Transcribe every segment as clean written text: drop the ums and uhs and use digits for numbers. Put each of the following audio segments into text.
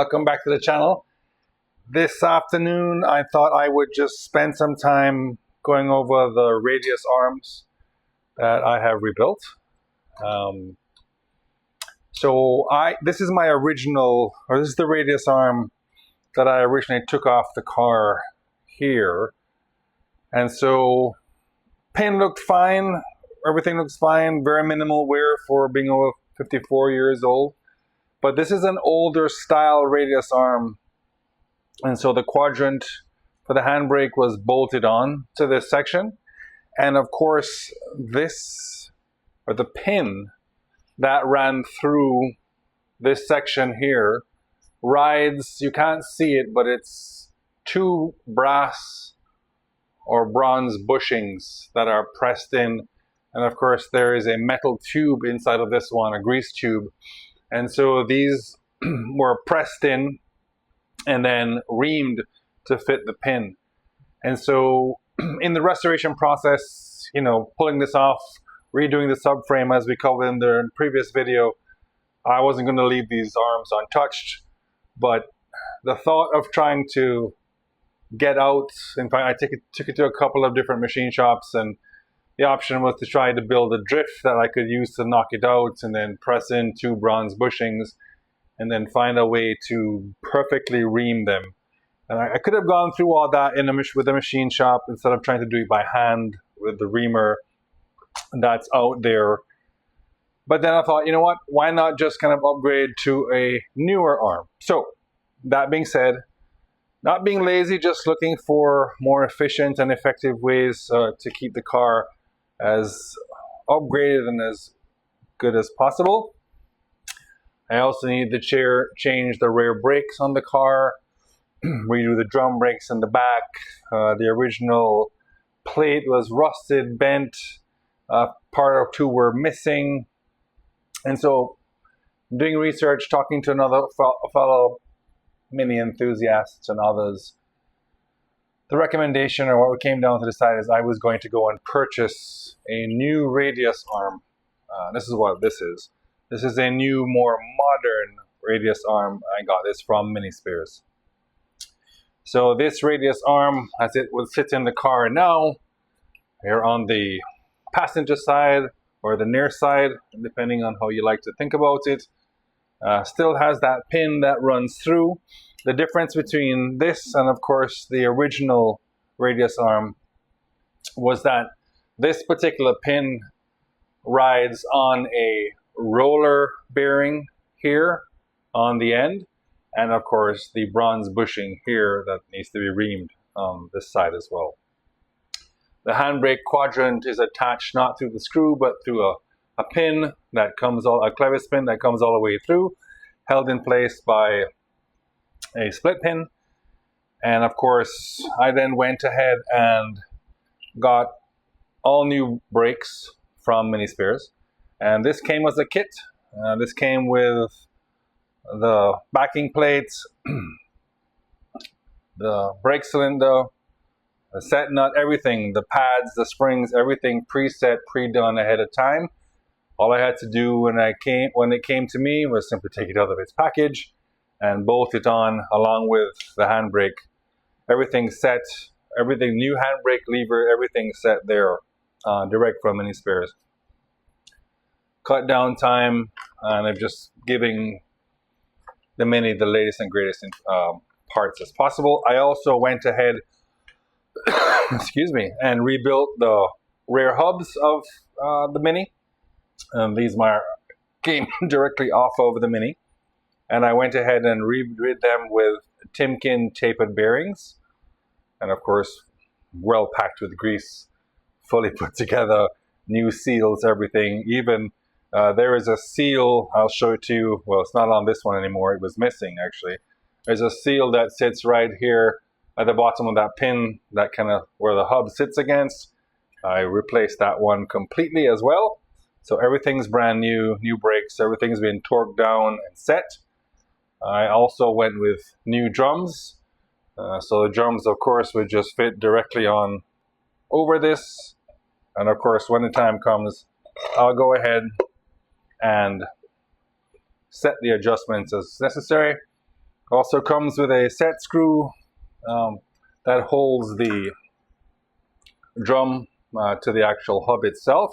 Welcome back to the channel. This afternoon I thought I would just spend some time going over the radius arms that I have rebuilt. This is my original, or this is the radius arm that I originally took off the car here. And so pin looked fine, everything looks fine, very minimal wear for being over 54 years old. But this is an older style radius arm, and so the quadrant for the handbrake was bolted on to this section. And of course this, or the pin that ran through this section here, rides, you can't see it, but it's two brass or bronze bushings that are pressed in. And of course there is a metal tube inside of this one, a grease tube. And so these were pressed in and then reamed to fit the pin. And so in the restoration process, you know, pulling this off, redoing the subframe as we covered in the previous video, I wasn't going to leave these arms untouched. But the thought of trying to get out, in fact, I took it to a couple of different machine shops, and the option was to try to build a drift that I could use to knock it out and then press in two bronze bushings and then find a way to perfectly ream them. And I could have gone through all that with a machine shop instead of trying to do it by hand with the reamer that's out there. But then I thought, you know what, why not just kind of upgrade to a newer arm? So that being said, not being lazy, just looking for more efficient and effective ways to keep the car as upgraded and as good as possible. I also need to change the rear brakes on the car, redo the drum brakes in the back. The original plate was rusted, bent, part or two were missing. And so doing research, talking to another fellow Mini enthusiasts and others, the recommendation, or what we came down to decide, is I was going to go and purchase a new radius arm. This is what this is. This is a new, more modern radius arm. I got this from Mini Spares. So this radius arm, as it would sit in the car now, here on the passenger side or the near side, depending on how you like to think about it, still has that pin that runs through. The difference between this and of course the original radius arm was that this particular pin rides on a roller bearing here on the end, and of course the bronze bushing here that needs to be reamed on this side as well. The handbrake quadrant is attached not through the screw but through a pin that comes a clevis pin that comes all the way through, held in place by a split pin. And of course I then went ahead and got all new brakes from Mini Spares, and this came as a kit. This came with the backing plates, the brake cylinder, the set nut, everything, the pads, the springs, everything preset, pre-done ahead of time. All I had to do when it came to me was simply take it out of its package and bolt it on along with the handbrake. Everything set, everything, new handbrake lever, everything set there, direct from Mini Spares. Cut down time, and I'm just giving the Mini the latest and greatest parts as possible. I also went ahead, excuse me, and rebuilt the rear hubs of the Mini. These came directly off of the Mini, and I went ahead and rerid them with Timken tapered bearings, and of course well packed with grease, fully put together, new seals, everything. Even there is a seal, I'll show it to you. Well, it's not on this one anymore, it was missing actually. There's a seal that sits right here at the bottom of that pin, that kind of where the hub sits against. I replaced that one completely as well. So everything's brand new, new brakes, everything's been torqued down and set. I also went with new drums. So the drums, of course, would just fit directly on over this. And of course, when the time comes, I'll go ahead and set the adjustments as necessary. Also comes with a set screw that holds the drum to the actual hub itself.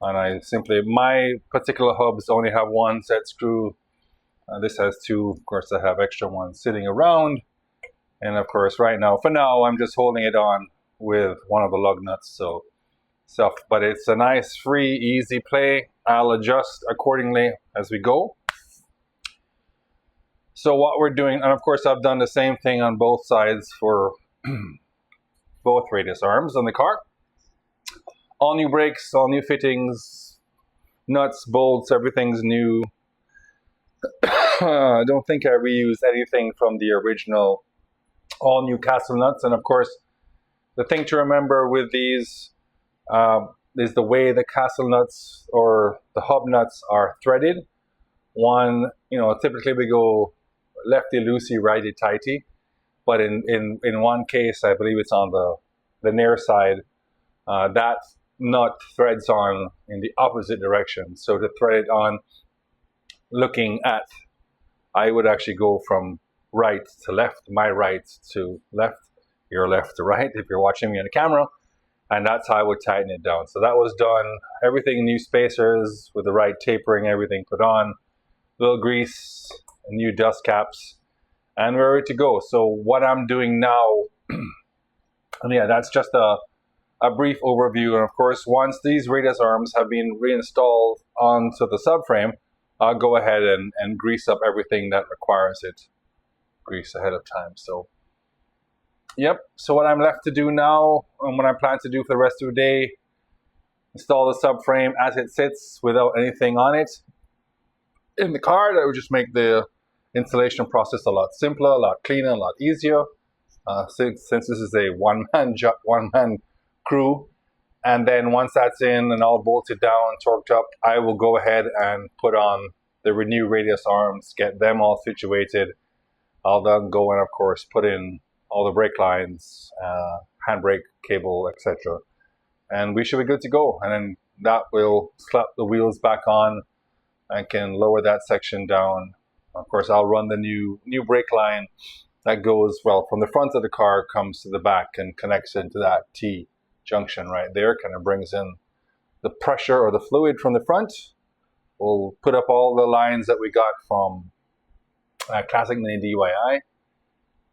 And my particular hubs only have one set screw. This has two. Of course, I have extra ones sitting around. And of course, right now, for now, I'm just holding it on with one of the lug nuts. But it's a nice, free, easy play. I'll adjust accordingly as we go. So what we're doing, and of course I've done the same thing on both sides for both radius arms on the car. All new brakes, all new fittings, nuts, bolts, everything's new. I don't think I reused anything from the original all new castle nuts. And of course, the thing to remember with these is the way the castle nuts or the hub nuts are threaded. One, typically we go lefty loosey, righty tighty, but in one case, I believe it's on the near side, that nut threads on in the opposite direction. So to thread it on looking at, I would actually go from right to left, my right to left, your left to right if you're watching me on the camera, and that's how I would tighten it down. So that was done, everything new spacers with the right tapering, everything put on, little grease, new dust caps, and we're ready to go. So what I'm doing now, and yeah, that's just a brief overview. And of course, once these radius arms have been reinstalled onto the subframe, I'll go ahead and grease up everything that requires it grease ahead of time. So yep, so what I'm left to do now, and what I plan to do for the rest of the day, install the subframe as it sits without anything on it in the car. That would just make the installation process a lot simpler, a lot cleaner, a lot easier, since this is a one-man crew. And then once that's in and all bolted down, torqued up, I will go ahead and put on the new radius arms, get them all situated. I'll then go and, of course, put in all the brake lines, handbrake cable, etc. And we should be good to go. And then that will slap the wheels back on and can lower that section down. Of course, I'll run the new brake line that goes, well, from the front of the car, comes to the back and connects into that T junction right there, kind of brings in the pressure or the fluid from the front. We'll put up all the lines that we got from Classic Mini DIY,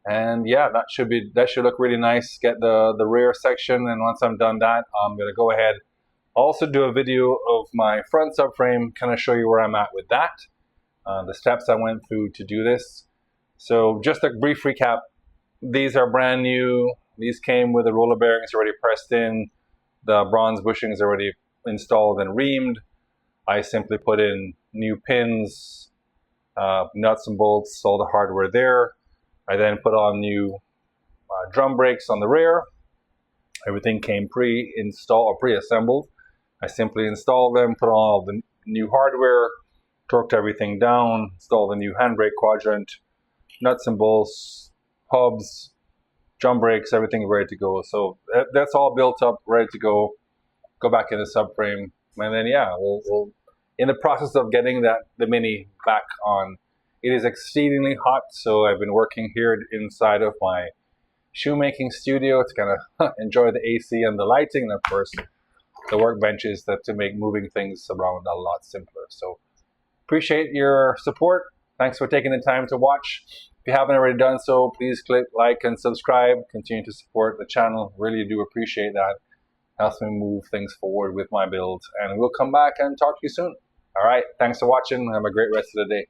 and yeah, that should look really nice. Get the rear section, and once I'm done that, I'm gonna go ahead, also do a video of my front subframe, kind of show you where I'm at with that, the steps I went through to do this. So just a brief recap, these are brand new. These came with the roller bearings already pressed in, the bronze bushings already installed and reamed. I simply put in new pins, nuts and bolts, all the hardware there. I then put on new drum brakes on the rear. Everything came pre-installed or pre-assembled. I simply installed them, put on all the new hardware, torqued everything down, installed the new handbrake quadrant, nuts and bolts, hubs, drum brakes, everything ready to go. So that's all built up, ready to go. Go back in the subframe, and then yeah, we'll in the process of getting the Mini back on. It is exceedingly hot, so I've been working here inside of my shoemaking studio to kind of enjoy the AC and the lighting, and of course the workbenches to make moving things around a lot simpler. So appreciate your support. Thanks for taking the time to watch. If you haven't already done so, please click like and subscribe. Continue to support the channel. Really do appreciate that. Helps me move things forward with my build. And we'll come back and talk to you soon. All right. Thanks for watching. Have a great rest of the day.